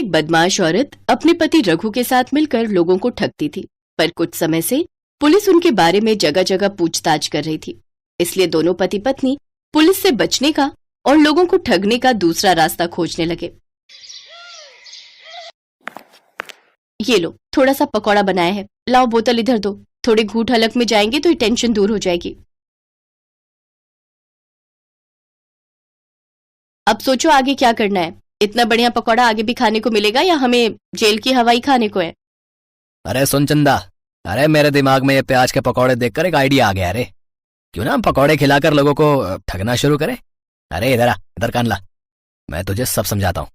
एक बदमाश औरत अपने पति रघु के साथ मिलकर लोगों को ठगती थी, पर कुछ समय से पुलिस उनके बारे में जगह जगह पूछताछ कर रही थी। इसलिए दोनों पति पत्नी पुलिस से बचने का और लोगों को ठगने का दूसरा रास्ता खोजने लगे। ये लो, थोड़ा सा पकौड़ा बनाया है, लाओ बोतल इधर दो, थोड़े घूंट हलक में जाएंगे तो ये टेंशन दूर हो जाएगी। अब सोचो आगे क्या करना है। इतना बढ़िया पकौड़ा आगे भी खाने को मिलेगा या हमें जेल की हवाई खाने को है? अरे सुन चंदा, अरे मेरे दिमाग में ये प्याज के पकौड़े देखकर एक आइडिया आ गया। अरे क्यों ना हम पकौड़े खिलाकर लोगों को ठगना शुरू करें। अरे इधर आ, इधर कान ला, मैं तुझे सब समझाता हूँ।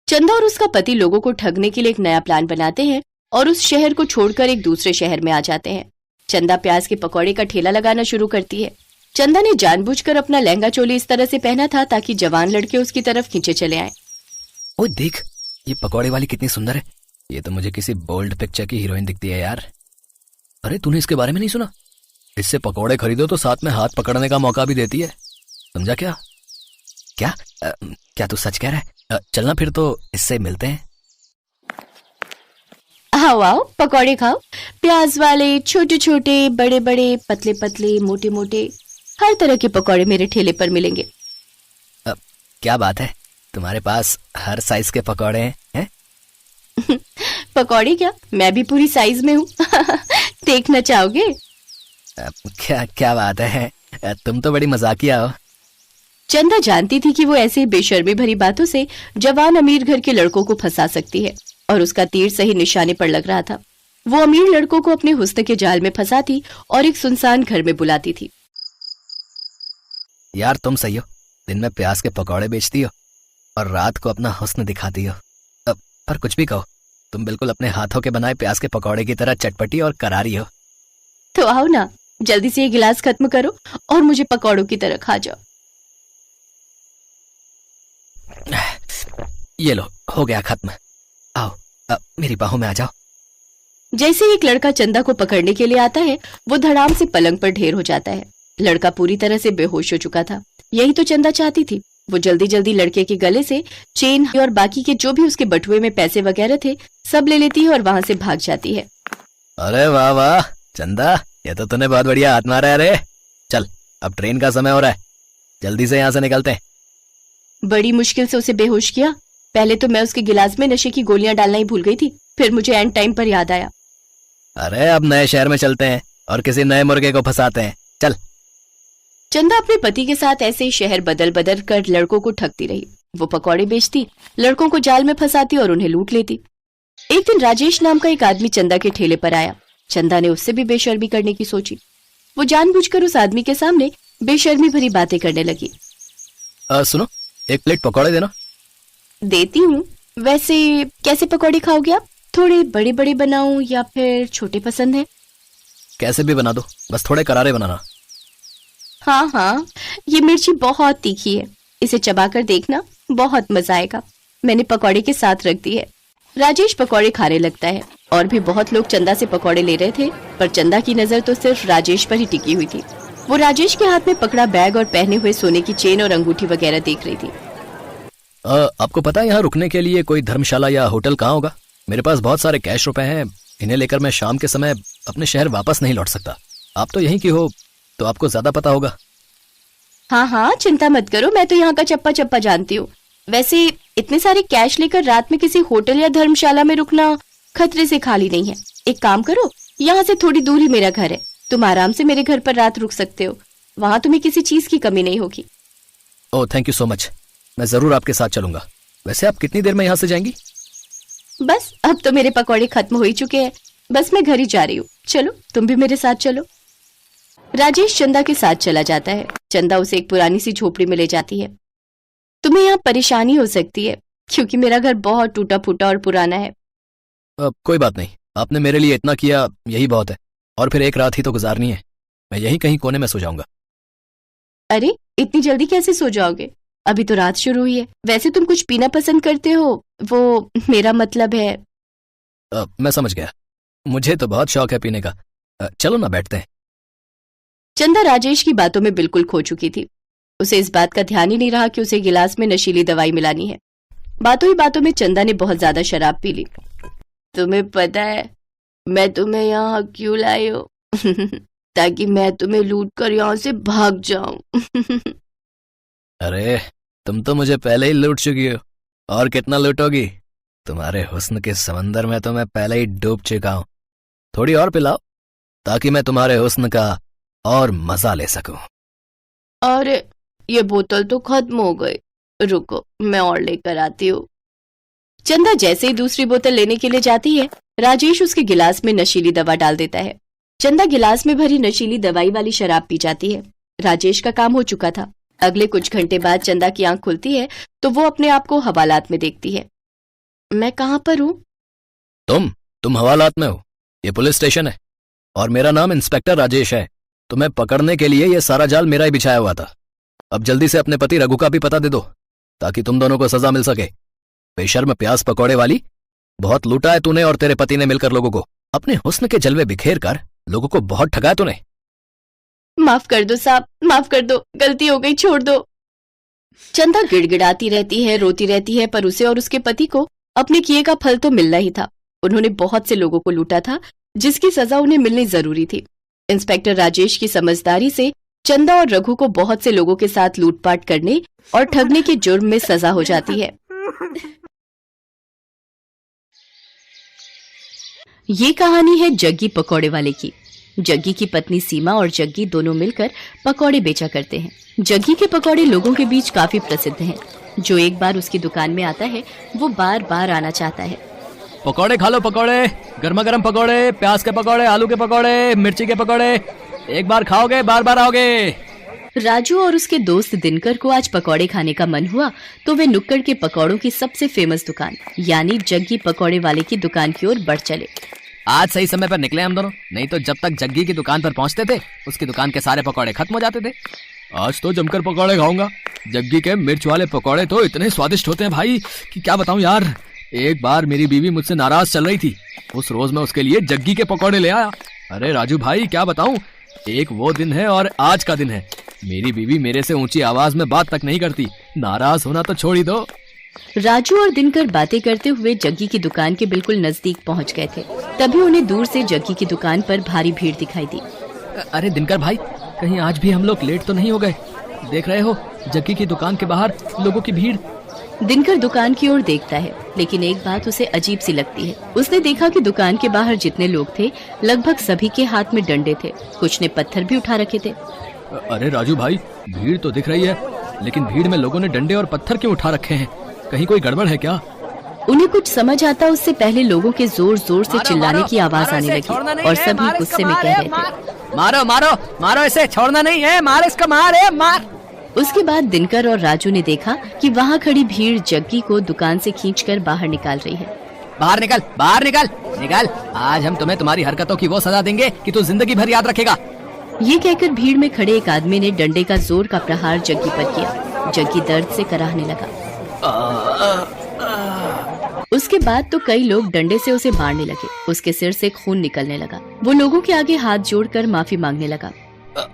चंदा और उसका पति लोगों को ठगने के लिए एक नया प्लान बनाते हैं और उस शहर को छोड़कर एक दूसरे शहर में आ जाते हैं। चंदा प्याज के पकौड़े का ठेला लगाना शुरू करती है। चंदा ने जानबूझकर अपना लहंगा चोली इस तरह से पहना था ताकि जवान लड़के उसकी तरफ खींचे चले आए। ओ देख, ये पकौड़े वाली कितनी सुंदर है। ये तो मुझे किसी बोल्ड पिक्चर की हीरोइन दिखती है यार। अरे तूने इसके बारे में नहीं सुना? इससे पकौड़े खरीदो तो साथ में हाथ पकड़ने का मौका भी देती है, समझा क्या? क्या क्या तू सच कह रहा है? चलना फिर तो इससे मिलते हैं। आओ आओ, पकौड़े खाओ। प्याज वाले, छोटे छोटे, बड़े बड़े, पतले पतले, मोटे मोटे, हर तरह के पकौड़े मेरे ठेले पर मिलेंगे। क्या बात है, तुम्हारे पास हर साइज के पकौड़े हैं? पकौड़े क्या, मैं भी पूरी साइज में हूँ। देखना चाहोगे? क्या बात है, तुम तो बड़ी मजाकिया हो। चंदा जानती थी कि वो ऐसे बेशर्मी भरी बातों से जवान अमीर घर के लड़कों को फंसा सकती है और उसका तीर सही निशाने पर लग रहा था। वो अमीर लड़कों को अपने हुस्न के जाल में फंसाती और एक सुनसान घर में बुलाती थी। यार तुम सही हो, दिन में प्याज के पकौड़े बेचती हो और रात को अपना हुस्न दिखाती हो। पर कुछ भी कहो, तुम बिल्कुल अपने हाथों के बनाए प्याज के पकौड़े की तरह चटपटी और करारी हो। तो आओ ना, जल्दी से ये गिलास खत्म करो और मुझे पकौड़ों की तरह खा जाओ। ये लो, हो गया खत्म। आओ, मेरी बाहों में आ जाओ। जैसे ही एक लड़का चंदा को पकड़ने के लिए आता है, वो धड़ाम से पलंग पर ढेर हो जाता है। लड़का पूरी तरह से बेहोश हो चुका था। यही तो चंदा चाहती थी। वो जल्दी जल्दी लड़के के गले से चेन और बाकी के जो भी उसके बटुए में पैसे वगैरह थे सब ले लेती है और वहां से भाग जाती है। अरे वाह वाह चंदा, ये तो तूने बहुत बढ़िया हाथ मारा है। अरे चल, अब ट्रेन का समय हो रहा है, जल्दी से यहाँ से निकलते हैं। बड़ी मुश्किल से उसे बेहोश किया। पहले तो मैं उसके गिलास में नशे की गोलियां डालना ही भूल गई थी, फिर मुझे एंड टाइम पर याद आया। अरे अब नए शहर में चलते हैं और किसी नए मुर्गे को फंसाते हैं, चल। चंदा अपने पति के साथ ऐसे ही शहर बदल बदल कर लड़कों को ठगती रही। वो पकौड़े बेचती, लड़कों को जाल में फंसाती और उन्हें लूट लेती। एक दिन राजेश नाम का एक आदमी चंदा के ठेले पर आया। चंदा ने उससे भी बेशर्मी करने की सोची। वो जानबूझकर उस आदमी के सामने बेशर्मी भरी बातें करने लगी। सुनो, एक प्लेट पकौड़े देना। देती हूँ। वैसे कैसे पकौड़े खाओगे आप? थोड़े बड़े बड़े बनाऊं या फिर छोटे पसंद है? कैसे भी बना दो, बस थोड़े करारे बनाना। हाँ हाँ, ये मिर्ची बहुत तीखी है, इसे चबाकर देखना, बहुत मजा आएगा। मैंने पकौड़े के साथ रख दी है। राजेश पकौड़े खाने लगता है और भी बहुत लोग चंदा से पकौड़े ले रहे थे, पर चंदा की नजर तो सिर्फ राजेश पर ही टिकी हुई थी। वो राजेश के हाथ में पकड़ा बैग और पहने हुए सोने की चेन और अंगूठी वगैरह देख रही थी। आपको पता है यहाँ रुकने के लिए कोई धर्मशाला या होटल कहाँ होगा? मेरे पास बहुत सारे कैश रुपए हैं, इन्हें लेकर मैं शाम के समय अपने शहर वापस नहीं लौट सकता। आप तो यहीं की हो तो आपको ज्यादा पता होगा। हाँ हाँ, चिंता मत करो, मैं तो यहाँ का चप्पा चप्पा जानती हूँ। वैसे इतने सारे कैश लेकर रात में किसी होटल या धर्मशाला में रुकना खतरे से खाली नहीं है। एक काम करो, यहाँ से थोड़ी दूर ही मेरा घर है, तुम आराम से मेरे घर पर रात रुक सकते हो। वहाँ तुम्हें किसी चीज की कमी नहीं होगी। Oh thank you so much, मैं जरूर आपके साथ चलूंगा। वैसे आप कितनी देर में यहाँ से जाएंगी? बस अब तो मेरे पकौड़े खत्म हो ही चुके हैं, बस मैं घर ही जा रही हूँ। चलो तुम भी मेरे साथ चलो। राजेश चंदा के साथ चला जाता है। चंदा उसे एक पुरानी सी झोपड़ी में ले जाती है। तुम्हें यहाँ परेशानी हो सकती है क्योंकि मेरा घर बहुत टूटा फूटा और पुराना है। कोई बात नहीं, आपने मेरे लिए इतना किया यही बहुत है, और फिर एक रात ही तो गुजारनी है। मैं यहीं कहीं कोने में सो जाऊंगा। अरे इतनी जल्दी कैसे सो जाओगे? अभी तो रात शुरू हुई है। वैसे तुम कुछ पीना पसंद करते हो? वो मेरा मतलब है। मैं समझ गया, मुझे तो बहुत शौक है पीने का। चलो ना बैठते हैं। चंदा राजेश की बातों में बिल्कुल खो चुकी थी। उसे इस बात का ध्यान ही नहीं रहा कि उसे गिलास में नशीली दवाई मिलानी है। बातों ही बातों में चंदा ने बहुत ज्यादा शराब पी ली। तुम्हें पता है मैं तुम्हें यहाँ क्यों लाई हूँ? ताकि मैं तुम्हें लूट कर यहाँ से भाग जाऊं। अरे तुम तो मुझे पहले ही लूट चुकी हो, और कितना लूटोगी? तुम्हारे हुस्न के समंदर में तो मैं पहले ही डूब चुका हूं। थोड़ी और पिलाओ ताकि मैं तुम्हारे हुस्न का और मजा ले सकूं। अरे ये बोतल तो खत्म हो गई, रुको मैं और लेकर आती हूँ। चंदा जैसे ही दूसरी बोतल लेने के लिए जाती है, राजेश उसके गिलास में नशीली दवा डाल देता है। चंदा गिलास में भरी नशीली दवाई वाली शराब पी जाती है। राजेश का काम हो चुका था। अगले कुछ घंटे बाद चंदा की आंख खुलती है तो वो अपने आप को हवालात में देखती है। मैं कहाँ पर हूँ? तुम हवालात में हो। ये पुलिस स्टेशन है और मेरा नाम इंस्पेक्टर राजेश है। तुम्हें पकड़ने के लिए ये सारा जाल मेरा ही बिछाया हुआ था। अब जल्दी से अपने पति रघु का भी पता दे दो ताकि तुम दोनों को सजा मिल सके। बेशर्म प्याज पकौड़े वाली, बहुत लूटा है तूने और तेरे पति ने मिलकर लोगों को। अपने हुस्न के जलवे बिखेर कर लोगों को बहुत ठगाया तूने। माफ कर दो साहब, माफ कर दो, गलती हो गई, छोड़ दो। चंदा गिड़गिड़ाती रहती है, रोती रहती है, पर उसे और उसके पति को अपने किए का फल तो मिलना ही था। उन्होंने बहुत से लोगों को लूटा था जिसकी सजा उन्हें मिलनी जरूरी थी। इंस्पेक्टर राजेश की समझदारी से चंदा और रघु को बहुत से लोगों के साथ लूटपाट करने और ठगने के जुर्म में सजा हो जाती है। ये कहानी है जग्गी पकौड़े वाले की। जग्गी की पत्नी सीमा और जग्गी दोनों मिलकर पकौड़े बेचा करते हैं। जग्गी के पकौड़े लोगों के बीच काफी प्रसिद्ध हैं। जो एक बार उसकी दुकान में आता है वो बार बार आना चाहता है। पकौड़े खा लो, पकौड़े, गर्मा गर्म पकौड़े, प्याज के पकौड़े, आलू के पकौड़े, मिर्ची के पकौड़े। एक बार खाओगे बार बार आओगे। राजू और उसके दोस्त दिनकर को आज पकौड़े खाने का मन हुआ तो वे नुक्कड़ के पकौड़ों की सबसे फेमस दुकान यानी जग्गी पकौड़े वाले की दुकान की ओर बढ़ चले। आज सही समय पर निकले हम दोनों, नहीं तो जब तक जग्गी की दुकान पर पहुंचते थे उसकी दुकान के सारे पकौड़े खत्म हो जाते थे। आज तो जमकर पकौड़े खाऊंगा। जग्गी के मिर्च वाले पकौड़े तो इतने स्वादिष्ट होते हैं भाई कि क्या बताऊं यार। एक बार मेरी बीवी मुझसे नाराज चल रही थी, उस रोज मैं उसके लिए जग्गी के पकौड़े ले आया। अरे राजू भाई क्या बताऊं, एक वो दिन है और आज का दिन है। मेरी बीवी मेरे से ऊंची आवाज में बात तक नहीं करती। नाराज होना तो छोड़ ही दो। राजू और दिनकर बातें करते हुए जग्गी की दुकान के बिल्कुल नजदीक पहुंच गए थे। तभी उन्हें दूर से जग्गी की दुकान पर भारी भीड़ दिखाई दी। अरे दिनकर भाई, कहीं आज भी हम लोग लेट तो नहीं हो गए? देख रहे हो जग्गी की दुकान के बाहर लोगों की भीड़। दिनकर दुकान की ओर देखता है, लेकिन एक बात उसे अजीब सी लगती है। उसने देखा कि दुकान के बाहर जितने लोग थे लगभग सभी के हाथ में डंडे थे, कुछ ने पत्थर भी उठा रखे थे। अरे राजू भाई, भीड़ तो दिख रही है, लेकिन भीड़ में लोगों ने डंडे और पत्थर क्यों उठा रखे हैं? कहीं कोई गड़बड़ है क्या? उन्हें कुछ समझ आता उससे पहले लोगों के जोर जोर से चिल्लाने की आवाज आने लगी और सभी गुस्से में कह रहे थे, मारो मारो मारो, इसे छोड़ना नहीं है, मार इसका, मार मार। उसके बाद दिनकर और राजू ने देखा कि वहाँ खड़ी भीड़ जग्गी को दुकान से खींचकर बाहर निकाल रही है। बाहर निकल, बाहर निकल, निकल। आज हम तुम्हें तुम्हारी हरकतों की वो सजा देंगे कि तू जिंदगी भर याद रखेगा। ये कहकर भीड़ में खड़े एक आदमी ने डंडे का जोर का प्रहार जग्गी पर किया। जग्गी दर्द से कराहने लगा। उसके बाद तो कई लोग डंडे से उसे मारने लगे। उसके सिर से खून निकलने लगा। वो लोगों के आगे हाथ जोड़कर माफी मांगने लगा।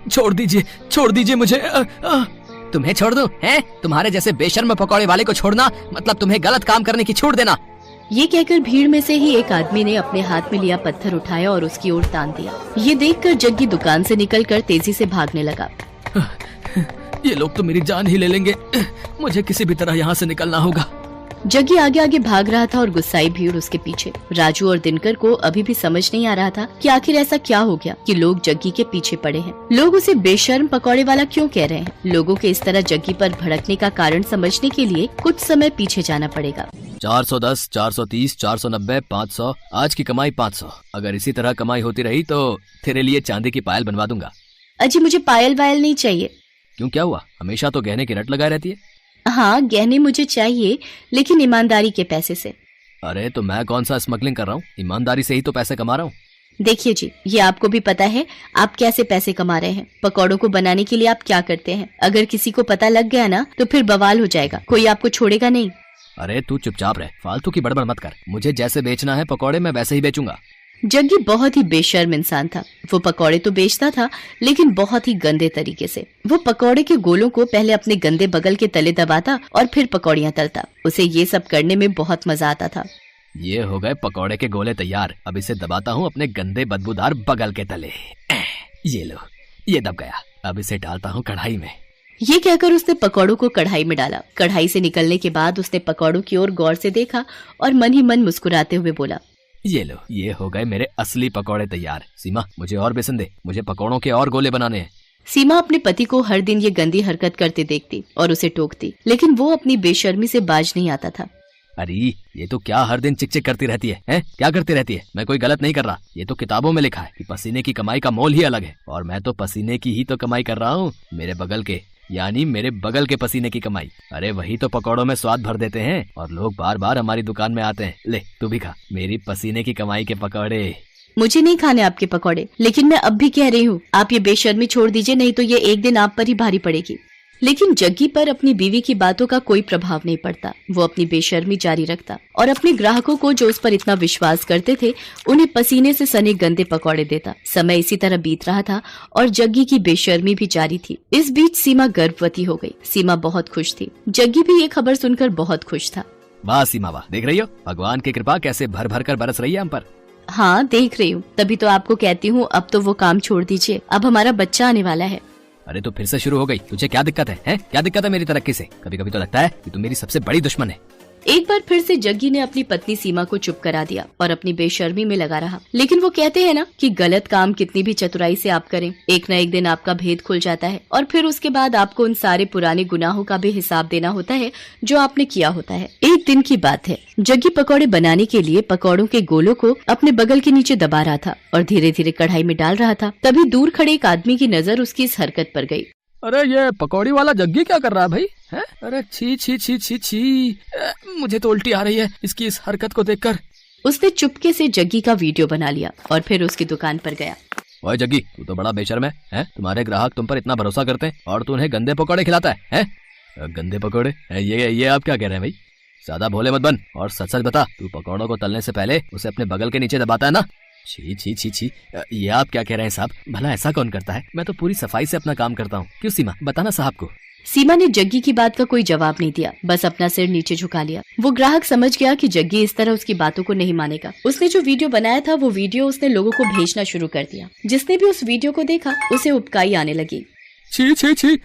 छोड़ दीजिए मुझे। तुम्हें छोड़ दूं? हैं? तुम्हारे जैसे बेशर्म पकौड़े वाले को छोड़ना मतलब तुम्हें गलत काम करने की छूट देना। ये कहकर भीड़ में से ही एक आदमी ने अपने हाथ में लिया पत्थर उठाया और उसकी ओर तान दिया। ये देखकर जग्गी दुकान से निकलकर तेजी से भागने लगा। ये लोग तो मेरी जान ही ले लेंगे। मुझे किसी भी तरह यहाँ से निकलना होगा। जग्गी आगे आगे भाग रहा था और गुस्साई भीड़ उसके पीछे। राजू और दिनकर को अभी भी समझ नहीं आ रहा था कि आखिर ऐसा क्या हो गया कि लोग जग्गी के पीछे पड़े हैं। लोग उसे बेशर्म पकौड़े वाला क्यों कह रहे हैं? लोगों के इस तरह जग्गी पर भड़कने का कारण समझने के लिए कुछ समय पीछे जाना पड़ेगा। 410, 430, 490, 500। आज की कमाई 500। अगर इसी तरह कमाई होती रही तो तेरे लिए चांदी की पायल बनवा दूंगा। अजी मुझे पायल वायल नहीं चाहिए। क्यों, क्या हुआ? हमेशा तो गहने की रट लगाए रहती है। हाँ गहने मुझे चाहिए, लेकिन ईमानदारी के पैसे से। अरे तो मैं कौन सा स्मगलिंग कर रहा हूँ? ईमानदारी से ही तो पैसे कमा रहा हूँ। देखिए जी, ये आपको भी पता है आप कैसे पैसे कमा रहे हैं। पकौड़ों को बनाने के लिए आप क्या करते हैं? अगर किसी को पता लग गया ना तो फिर बवाल हो जाएगा, कोई आपको छोड़ेगा नहीं। अरे तू चुपचाप रह, फालतू की बड़बड़ मत कर। मुझे जैसे बेचना है पकौड़े मैं वैसे ही बेचूंगा। जग्गी बहुत ही बेशर्म इंसान था। वो पकौड़े तो बेचता था, लेकिन बहुत ही गंदे तरीके से। वो पकौड़े के गोलों को पहले अपने गंदे बगल के तले दबाता और फिर पकौड़ियाँ तलता। उसे ये सब करने में बहुत मजा आता था। ये हो गए पकौड़े के गोले तैयार। अब इसे दबाता हूँ अपने गंदे बदबूदार बगल के तले। ये लो, ये दब गया। अब इसे डालता हूँ कढ़ाई में। ये कहकर उसने पकौड़ों को कढ़ाई में डाला। कढ़ाई से निकलने के बाद उसने पकौड़ों की ओर गौर से देखा और मन ही मन मुस्कुराते हुए बोला, ये लो, ये हो गए मेरे असली पकौड़े तैयार। सीमा, मुझे और बेसन दे, मुझे पकौड़ों के और गोले बनाने हैं। सीमा अपने पति को हर दिन ये गंदी हरकत करते देखती और उसे टोकती, लेकिन वो अपनी बेशर्मी से बाज नहीं आता था। अरे ये तो क्या हर दिन चिक चिक करती रहती है, हैं? क्या करती रहती है? मैं कोई गलत नहीं कर रहा। ये तो किताबों में लिखा है कि पसीने की कमाई का मोल ही अलग है, और मैं तो पसीने की ही तो कमाई कर रहा हूँ। मेरे बगल के, यानी मेरे बगल के पसीने की कमाई। अरे वही तो पकौड़ों में स्वाद भर देते हैं और लोग बार बार हमारी दुकान में आते हैं। ले तू भी खा मेरी पसीने की कमाई के पकौड़े। मुझे नहीं खाने आपके पकौड़े, लेकिन मैं अब भी कह रही हूँ, आप ये बेशर्मी छोड़ दीजिए, नहीं तो ये एक दिन आप पर ही भारी पड़ेगी। लेकिन जग्गी पर अपनी बीवी की बातों का कोई प्रभाव नहीं पड़ता। वो अपनी बेशर्मी जारी रखता और अपने ग्राहकों को जो उस पर इतना विश्वास करते थे, उन्हें पसीने से सने गंदे पकौड़े देता। समय इसी तरह बीत रहा था और जग्गी की बेशर्मी भी जारी थी। इस बीच सीमा गर्भवती हो गई। सीमा बहुत खुश थी। जग्गी भी ये खबर सुनकर बहुत खुश था। वाह सीमा वाह, देख रही हो भगवान की कृपा कैसे भर भर कर बरस रही है हम पर। हाँ देख रही हूँ, तभी तो आपको कहती हूँ अब तो वो काम छोड़ दीजिए, अब हमारा बच्चा आने वाला है। अरे तो फिर से शुरू हो गई। तुझे क्या दिक्कत है, हैं? क्या दिक्कत है मेरी तरक्की से? कभी कभी तो लगता है कि तू मेरी सबसे बड़ी दुश्मन है। एक बार फिर से जग्गी ने अपनी पत्नी सीमा को चुप करा दिया और अपनी बेशर्मी में लगा रहा। लेकिन वो कहते हैं ना कि गलत काम कितनी भी चतुराई से आप करें, एक न एक दिन आपका भेद खुल जाता है और फिर उसके बाद आपको उन सारे पुराने गुनाहों का भी हिसाब देना होता है जो आपने किया होता है। एक दिन की बात है, जग्गी पकौड़े बनाने के लिए पकौड़ों के गोलों को अपने बगल के नीचे दबा रहा था और धीरे धीरे कढ़ाई में डाल रहा था। तभी दूर खड़े एक आदमी की नजर उसकी इस हरकत पर गई। अरे ये पकौड़ी वाला जग्गी क्या कर रहा है भाई, हैं? अरे छी छी छी छी छी, मुझे तो उल्टी आ रही है इसकी इस हरकत को देखकर। उसने चुपके से जग्गी का वीडियो बना लिया और फिर उसकी दुकान पर गया। ओए जग्गी, तू तो बड़ा बेशर्म है, हैं? तुम्हारे ग्राहक तुम पर इतना भरोसा करते हैं और तू उन्हें गंदे पकौड़े खिलाता है, हैं? गंदे पकौड़े? ये आप क्या कह रहे हैं भाई? ज्यादा भोले मत बन और सच सच बता, तू पकौड़ों को तलने से पहले उसे अपने बगल के नीचे दबाता है ना? छी छी छी छी, ये आप क्या कह रहे हैं साहब? भला ऐसा कौन करता है? मैं तो पूरी सफाई से अपना काम करता हूँ। क्यों सीमा, बताना साहब को। सीमा ने जग्गी की बात का कोई जवाब नहीं दिया, बस अपना सिर नीचे झुका लिया। वो ग्राहक समझ गया कि जग्गी इस तरह उसकी बातों को नहीं मानेगा। उसने जो वीडियो बनाया था वो वीडियो उसने लोगों को भेजना शुरू कर दिया। जिसने भी उस वीडियो को देखा उसे उबकाई आने लगी। छी छी छी,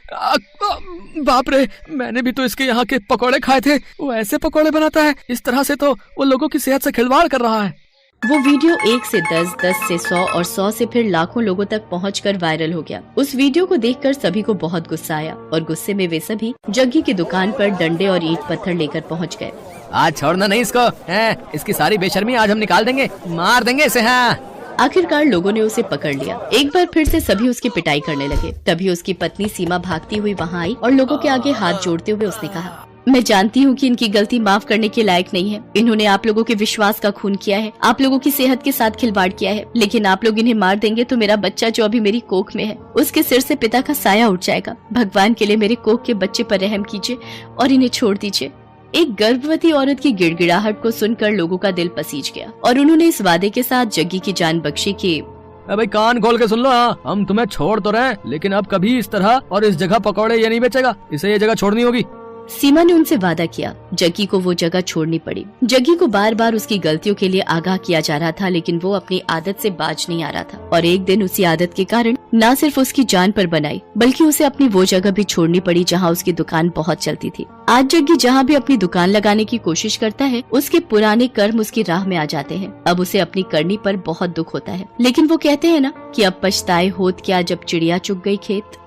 बाप रे, मैंने भी तो इसके यहाँ के पकौड़े खाए थे। वो ऐसे पकौड़े बनाता है? इस तरह से तो वो लोगों की सेहत से खिलवाड़ कर रहा है। वो वीडियो 1 से 10, 10 से 100 और 100 से फिर लाखों लोगों तक पहुंचकर वायरल हो गया। उस वीडियो को देखकर सभी को बहुत गुस्सा आया और गुस्से में वे सभी जग्गी की दुकान पर डंडे और ईंट पत्थर लेकर पहुंच गए। आज छोड़ना नहीं इसको, हैं? इसकी सारी बेशर्मी आज हम निकाल देंगे, मार देंगे इसे। हाँ आखिरकार लोगों ने उसे पकड़ लिया। एक बार फिर से सभी उसकी पिटाई करने लगे। तभी उसकी पत्नी सीमा भागती हुई वहाँ आई और लोगों के आगे हाथ जोड़ते हुए उसने कहा, मैं जानती हूँ कि इनकी गलती माफ करने के लायक नहीं है। इन्होंने आप लोगों के विश्वास का खून किया है, आप लोगों की सेहत के साथ खिलवाड़ किया है, लेकिन आप लोग इन्हें मार देंगे तो मेरा बच्चा जो अभी मेरी कोख में है, उसके सिर से पिता का साया उठ जाएगा। भगवान के लिए मेरे कोख के बच्चे पर रहम कीजिए और इन्हें छोड़ दीजिए। एक गर्भवती औरत की गिड़गिड़ाहट को सुनकर लोगों का दिल पसीज गया और उन्होंने इस वादे के साथ जग्गी की जान बख्शी कि भाई कान खोल के सुन लो, हम तुम्हें छोड़ तो रहे, लेकिन अब कभी इस तरह और इस जगह पकौड़े ये नहीं बेचेगा। इसे ये जगह छोड़नी होगी। सीमा ने उनसे वादा किया। जग्गी को वो जगह छोड़नी पड़ी। जग्गी को बार बार उसकी गलतियों के लिए आगाह किया जा रहा था, लेकिन वो अपनी आदत से बाज नहीं आ रहा था। और एक दिन उसी आदत के कारण न सिर्फ उसकी जान पर बनाई, बल्कि उसे अपनी वो जगह भी छोड़नी पड़ी जहाँ उसकी दुकान बहुत चलती थी। आज जग्गी जहाँ भी अपनी दुकान लगाने की कोशिश करता है, उसके पुराने कर्म उसकी राह में आ जाते हैं। अब उसे अपनी करनी पर बहुत दुख होता है, लेकिन वो कहते हैं ना कि अब पछताए होत क्या जब चिड़िया चुग गई खेत।